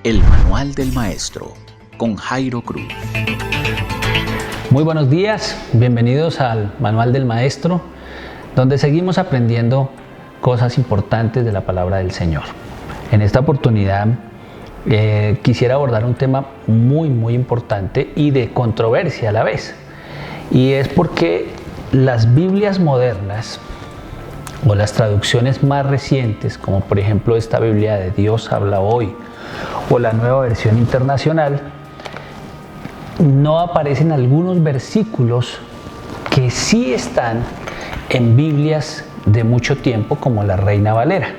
El Manual del Maestro, con Jairo Cruz. Muy buenos días, bienvenidos al Manual del Maestro, donde seguimos aprendiendo cosas importantes de la palabra del Señor. En esta oportunidad quisiera abordar un tema muy importante y de controversia a la vez. Y es porque las Biblias modernas o las traducciones más recientes, como por ejemplo esta Biblia de Dios habla hoy o la Nueva Versión Internacional, no aparecen algunos versículos que sí están en Biblias de mucho tiempo, como la Reina Valera.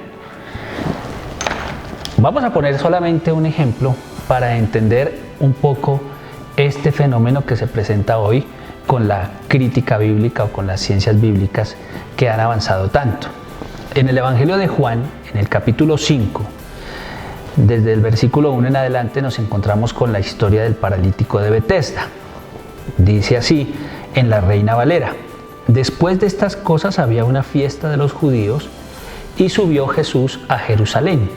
Vamos a poner solamente un ejemplo para entender un poco este fenómeno que se presenta hoy con la crítica bíblica o con las ciencias bíblicas que han avanzado tanto. En el Evangelio de Juan, en el capítulo 5, desde el versículo 1 en adelante nos encontramos con la historia del paralítico de Betesda. Dice así en la Reina Valera: después de estas cosas había una fiesta de los judíos y subió Jesús a Jerusalén.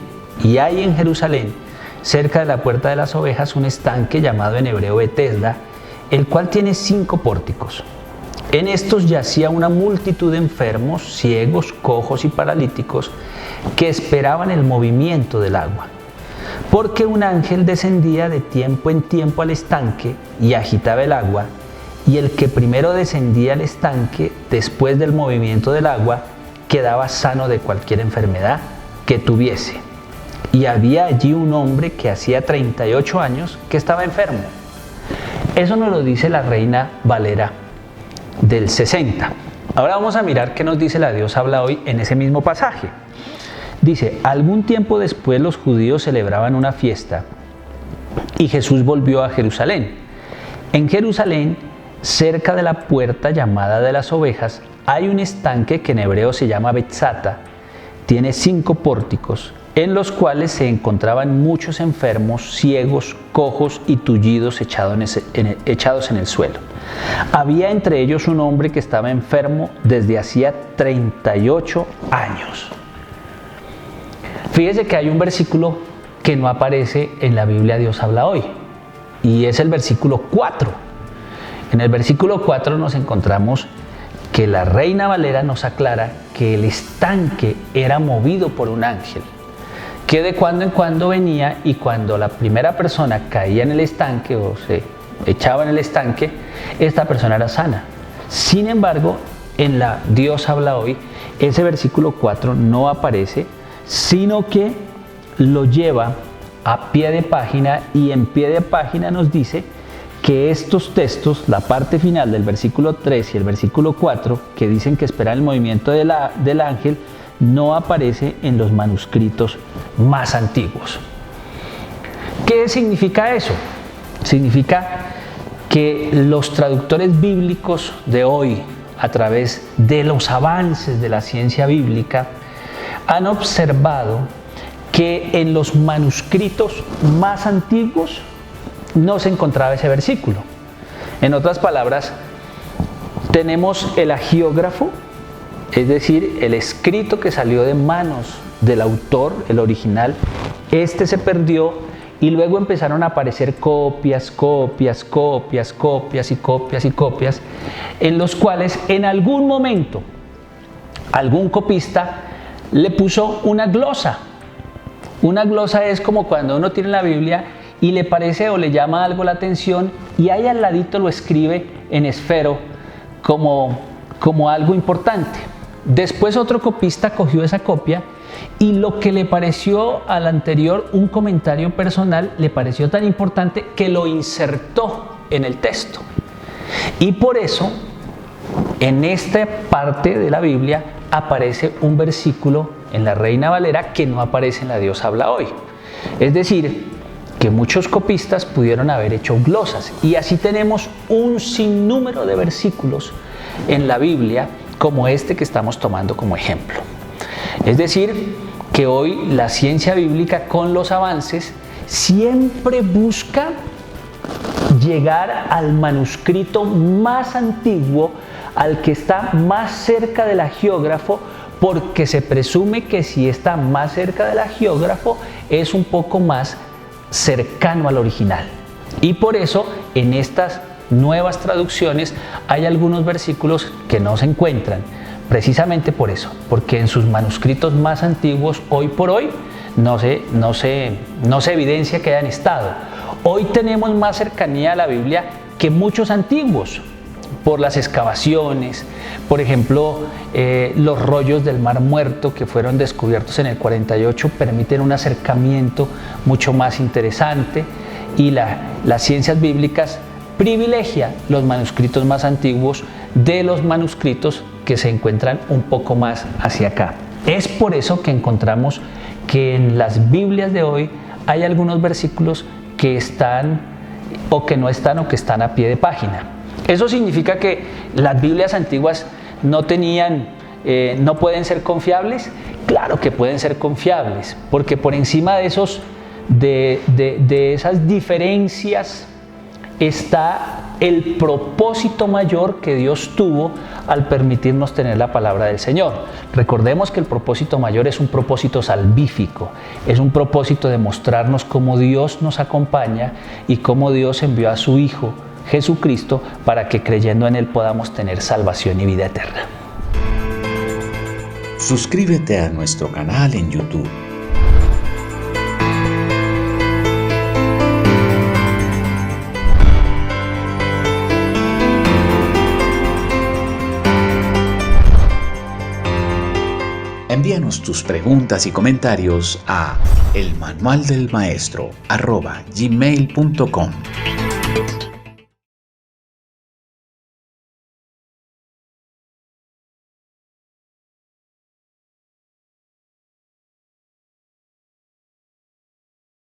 Y hay en Jerusalén, cerca de la puerta de las ovejas, un estanque llamado en hebreo Betesda, el cual tiene 5 pórticos. En estos yacía una multitud de enfermos, ciegos, cojos y paralíticos que esperaban el movimiento del agua. Porque un ángel descendía de tiempo en tiempo al estanque y agitaba el agua, y el que primero descendía al estanque después del movimiento del agua quedaba sano de cualquier enfermedad que tuviese. Y había allí un hombre que hacía 38 años que estaba enfermo. Eso nos lo dice la Reina Valera del 60. Ahora vamos a mirar qué nos dice la Dios habla hoy en ese mismo pasaje. Dice: algún tiempo después los judíos celebraban una fiesta y Jesús volvió a Jerusalén. En Jerusalén, cerca de la puerta llamada de las ovejas, hay un estanque que en hebreo se llama Betzata. Tiene 5 pórticos, en los cuales se encontraban muchos enfermos, ciegos, cojos y tullidos echados en el suelo. Había entre ellos un hombre que estaba enfermo desde hacía 38 años. Fíjese que hay un versículo que no aparece en la Biblia Dios habla hoy, y es el versículo 4. En el versículo 4 nos encontramos que la Reina Valera nos aclara que el estanque era movido por un ángel, que de cuando en cuando venía, y cuando la primera persona caía en el estanque o se echaba en el estanque, esta persona era sana. Sin embargo, en la Dios habla hoy, ese versículo 4 no aparece, sino que lo lleva a pie de página, y en pie de página nos dice que estos textos, la parte final del versículo 3 y el versículo 4, que dicen que esperan el movimiento del ángel, no aparece en los manuscritos más antiguos. ¿Qué significa eso? Significa que los traductores bíblicos de hoy, a través de los avances de la ciencia bíblica, han observado que en los manuscritos más antiguos no se encontraba ese versículo. En otras palabras, tenemos el agiógrafo, es decir, el escrito que salió de manos del autor, el original. Este se perdió y luego empezaron a aparecer copias, en los cuales en algún momento algún copista le puso una glosa. Una glosa es como cuando uno tiene la Biblia y le parece o le llama algo la atención, y ahí al ladito lo escribe en esfero como algo importante. Después otro copista cogió esa copia y lo que le pareció al anterior un comentario personal le pareció tan importante que lo insertó en el texto. Y por eso en esta parte de la Biblia aparece un versículo en la Reina Valera que no aparece en la Dios habla hoy. Es decir, que muchos copistas pudieron haber hecho glosas, y así tenemos un sinnúmero de versículos en la Biblia como este que estamos tomando como ejemplo. Es decir, que hoy la ciencia bíblica, con los avances, siempre busca llegar al manuscrito más antiguo, al que está más cerca del agiógrafo, porque se presume que si está más cerca del agiógrafo es un poco más cercano al original. Y por eso en estas nuevas traducciones hay algunos versículos que no se encuentran, precisamente por eso, porque en sus manuscritos más antiguos, hoy por hoy, no se evidencia que hayan estado. Hoy tenemos más cercanía a la Biblia que muchos antiguos, por las excavaciones, por ejemplo, los rollos del Mar Muerto que fueron descubiertos en el 48 permiten un acercamiento mucho más interesante, y las ciencias bíblicas privilegia los manuscritos más antiguos de los manuscritos que se encuentran un poco más hacia acá. Es por eso que encontramos que en las Biblias de hoy hay algunos versículos que están o que no están o que están a pie de página. Eso significa que las Biblias antiguas no pueden ser confiables. Claro que pueden ser confiables, porque por encima de esas diferencias está el propósito mayor que Dios tuvo al permitirnos tener la palabra del Señor. Recordemos que el propósito mayor es un propósito salvífico, es un propósito de mostrarnos cómo Dios nos acompaña y cómo Dios envió a su Hijo Jesucristo para que creyendo en Él podamos tener salvación y vida eterna. Suscríbete a nuestro canal en YouTube. Envíanos tus preguntas y comentarios a elmanualdelmaestro@gmail.com.